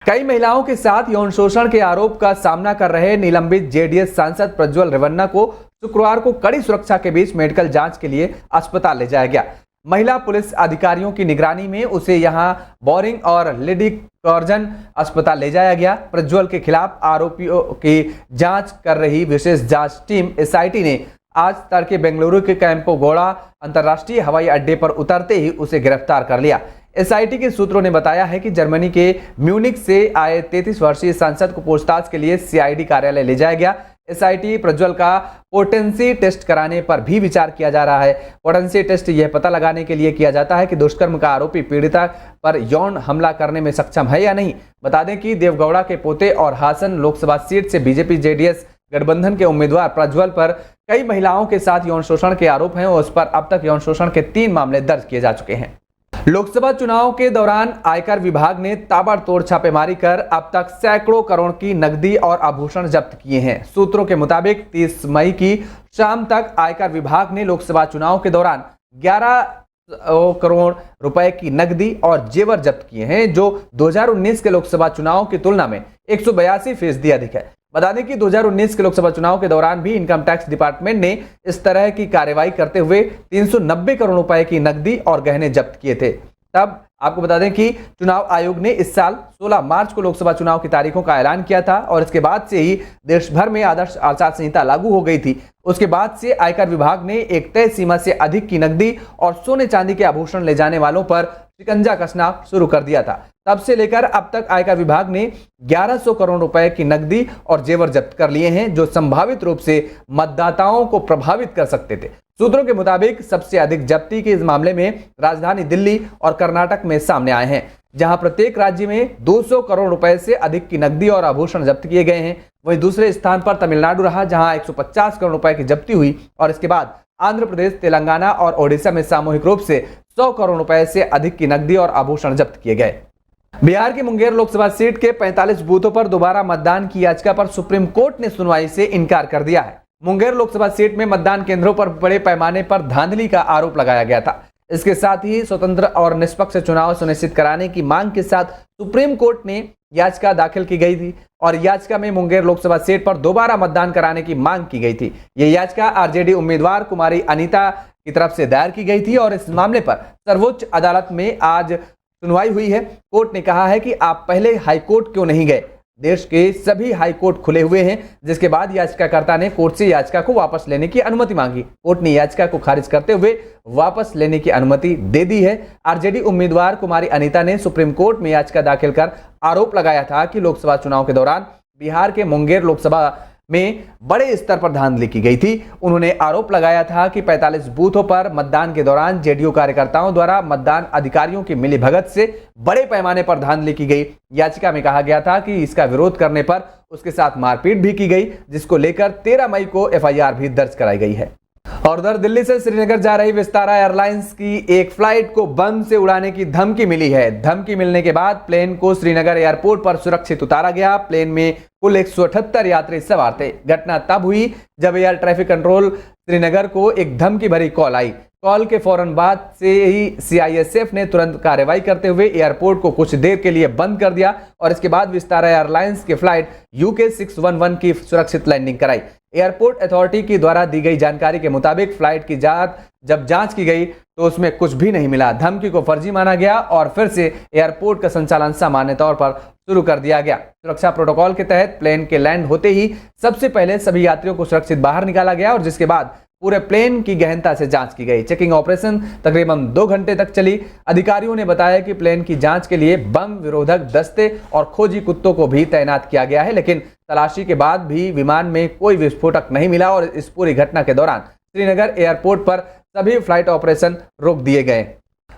कई महिलाओं के साथ यौन शोषण के आरोप का सामना कर रहे निलंबित जेडीएस सांसद प्रज्वल रेवन्ना को शुक्रवार को कड़ी सुरक्षा के बीच मेडिकल जांच के लिए अस्पताल ले जाया गया। महिला पुलिस अधिकारियों की निगरानी में उसे यहां बोरिंग और लेडी कर्जन अस्पताल ले जाया गया। प्रज्वल के खिलाफ आरोपियों की जांच कर रही विशेष जांच टीम एसआईटी ने आज तड़के बेंगलुरु के कैंपोगौड़ा अंतर्राष्ट्रीय हवाई अड्डे पर उतरते ही उसे गिरफ्तार कर लिया। एसआईटी के सूत्रों ने बताया है कि जर्मनी के म्यूनिक से आए 33 वर्षीय सांसद को पूछताछ के लिए सीआईडी कार्यालय ले जाया गया। एसआईटी प्रज्वल का पोटेंसी टेस्ट कराने पर भी विचार किया जा रहा है। पोटेंसी टेस्ट यह पता लगाने के लिए किया जाता है कि दुष्कर्म का आरोपी पीड़िता पर यौन हमला करने में सक्षम है या नहीं। बता दें कि देवगौड़ा के पोते और हासन लोकसभा सीट से बीजेपी जेडीएस गठबंधन के उम्मीदवार प्रज्वल पर कई महिलाओं के साथ यौन शोषण के आरोप हैं और उस पर अब तक यौन शोषण के 3 मामले दर्ज किए जा चुके हैं। लोकसभा चुनाव के दौरान आयकर विभाग ने ताबड़तोड़ छापेमारी कर अब तक सैकड़ों करोड़ की नकदी और आभूषण जब्त किए हैं। सूत्रों के मुताबिक 30 मई की शाम तक आयकर विभाग ने लोकसभा चुनाव के दौरान 11 करोड़ रुपए की नकदी और जेवर जब्त किए हैं, जो 2019 के लोकसभा चुनाव की तुलना में 182% अधिक है। बता दें कि 2019 के लोकसभा चुनाव के दौरान भी इनकम टैक्स डिपार्टमेंट ने इस तरह की कार्रवाई करते हुए 390 करोड़ रुपए की नकदी और गहने जब्त किए थे। तब आपको बता दें कि चुनाव आयोग ने इस साल 16 मार्च को लोकसभा चुनाव की तारीखों का ऐलान किया था और इसके बाद से ही देश भर में आदर्श आचार संहिता लागू हो गई थी। उसके बाद से आयकर विभाग ने एक तय सीमा से अधिक की नकदी और सोने चांदी के आभूषण ले जाने वालों पर शिकंजा कसना शुरू कर दिया था। तब से लेकर अब तक आयकर विभाग ने 1100 करोड़ रुपए की नकदी और जेवर जब्त कर लिए हैं, जो संभावित रूप से मतदाताओं को प्रभावित कर सकते थे। सूत्रों के मुताबिक सबसे अधिक जब्ती के इस मामले में राजधानी दिल्ली और कर्नाटक में सामने आए हैं, जहां प्रत्येक राज्य में 200 करोड़ रुपए से अधिक की नकदी और आभूषण जब्त किए गए हैं। वहीं दूसरे स्थान पर तमिलनाडु रहा, जहां 150 करोड़ रुपए की जब्ती हुई और इसके बाद आंध्र प्रदेश, तेलंगाना और ओडिशा में सामूहिक रूप से 100 करोड़ रुपए से अधिक की नकदी और आभूषण जब्त किए गए। बिहार की मुंगेर लोकसभा सीट के 45 बूथों पर दोबारा मतदान की याचिका पर सुप्रीम कोर्ट ने सुनवाई से इनकार कर दिया है। मुंगेर लोकसभा सीट में मतदान केंद्रों पर बड़े पैमाने पर धांधली का आरोप लगाया गया था। इसके साथ ही स्वतंत्र और निष्पक्ष चुनाव सुनिश्चित कराने की मांग के साथ सुप्रीम कोर्ट ने याचिका दाखिल की गई थी और याचिका में मुंगेर लोकसभा सीट पर दोबारा मतदान कराने की मांग की गई थी। यह याचिका आरजेडी उम्मीदवार कुमारी अनीता की तरफ से दायर की गई थी और इस मामले पर सर्वोच्च अदालत में आज सुनवाई हुई है। कोर्ट ने कहा है कि आप पहले हाईकोर्ट क्यों नहीं गए। देश के सभी हाई कोर्ट खुले हुए हैं, जिसके बाद याचिकाकर्ता ने कोर्ट से याचिका को वापस लेने की अनुमति मांगी। कोर्ट ने याचिका को खारिज करते हुए वापस लेने की अनुमति दे दी है। आरजेडी उम्मीदवार कुमारी अनीता ने सुप्रीम कोर्ट में याचिका दाखिल कर आरोप लगाया था कि लोकसभा चुनाव के दौरान बिहार के मुंगेर लोकसभा में बड़े स्तर पर धांधली की गई थी। उन्होंने आरोप लगाया था कि 45 बूथों पर मतदान के दौरान जेडीयू कार्यकर्ताओं द्वारा मतदान अधिकारियों की मिलीभगत से बड़े पैमाने पर धांधली की गई। याचिका में कहा गया था कि इसका विरोध करने पर उसके साथ मारपीट भी की गई, जिसको लेकर 13 मई को एफआईआर भी दर्ज कराई गई है। और उधर दिल्ली से श्रीनगर जा रही विस्तारा एयरलाइंस की एक फ्लाइट को बम से उड़ाने की धमकी मिली है। धमकी मिलने के बाद प्लेन को श्रीनगर एयरपोर्ट पर सुरक्षित उतारा गया। प्लेन में कुल 178 यात्री सवार थे। घटना तब हुई जब एयर ट्रैफिक कंट्रोल श्रीनगर को एक धमकी भरी कॉल आई। कॉल के फौरन बाद से ही सीआईएसएफ ने तुरंत कार्रवाई करते हुए एयरपोर्ट को कुछ देर के लिए बंद कर दिया और इसके बाद विस्तारा एयरलाइंस की फ्लाइट यूके 611 की सुरक्षित लैंडिंग कराई। एयरपोर्ट अथॉरिटी की द्वारा दी गई जानकारी के मुताबिक फ्लाइट की जब जांच की गई तो उसमें कुछ भी नहीं मिला। धमकी को फर्जी माना गया और फिर से एयरपोर्ट का संचालन सामान्य तौर पर शुरू कर दिया गया। सुरक्षा प्रोटोकॉल के तहत प्लेन के लैंड होते ही सबसे पहले सभी यात्रियों को सुरक्षित बाहर निकाला गया और जिसके बाद पूरे प्लेन की गहनता से जांच की गई। चेकिंग ऑपरेशन तकरीबन 2 घंटे तक चली। अधिकारियों ने बताया कि प्लेन की जांच के लिए बम विरोधक दस्ते और खोजी कुत्तों को भी तैनात किया गया है, लेकिन तलाशी के बाद भी विमान में कोई विस्फोटक नहीं मिला और इस पूरी घटना के दौरान श्रीनगर एयरपोर्ट पर सभी फ्लाइट ऑपरेशन रोक दिए गए।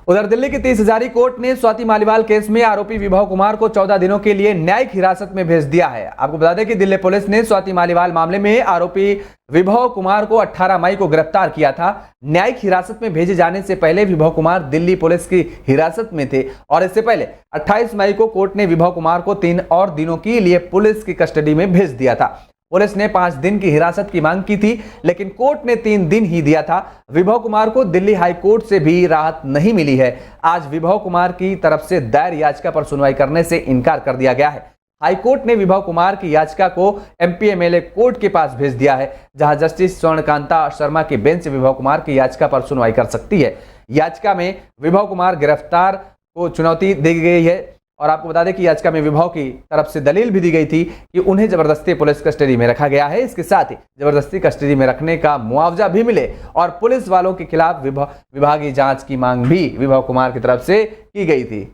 उधर दिल्ली की 30 हजारी कोर्ट ने स्वाति मालीवाल केस में आरोपी विभव कुमार को 14 दिनों के लिए न्यायिक हिरासत में भेज दिया है। आपको बता दें कि दिल्ली पुलिस ने स्वाति मालीवाल मामले में आरोपी विभव कुमार को 18 मई को गिरफ्तार किया था। न्यायिक हिरासत में भेजे जाने से पहले विभव कुमार दिल्ली पुलिस की हिरासत में थे और इससे पहले 28 मई को कोर्ट ने विभव कुमार को 3 और दिनों के लिए पुलिस की कस्टडी में भेज दिया था। पुलिस ने 5 दिन की हिरासत की मांग की थी, लेकिन कोर्ट ने 3 दिन ही दिया था। विभव कुमार को दिल्ली हाई कोर्ट से भी राहत नहीं मिली है। आज विभव कुमार की तरफ से दायर याचिका पर सुनवाई करने से इनकार कर दिया गया है। हाई कोर्ट ने विभव कुमार की याचिका को एमपी एमएलए कोर्ट के पास भेज दिया है, जहां जस्टिस स्वर्णकांता शर्मा की बेंच विभव कुमार की याचिका पर सुनवाई कर सकती है। याचिका में विभव कुमार गिरफ्तार को चुनौती दी गई है और आपको बता दें कि याचिका में विभव की तरफ से दलील भी दी गई थी कि उन्हें जबरदस्ती पुलिस कस्टडी में रखा गया है। इसके साथ ही जबरदस्ती कस्टडी में रखने का मुआवजा भी मिले और पुलिस वालों के खिलाफ विभागीय जांच की मांग भी विभव कुमार की तरफ से की गई थी।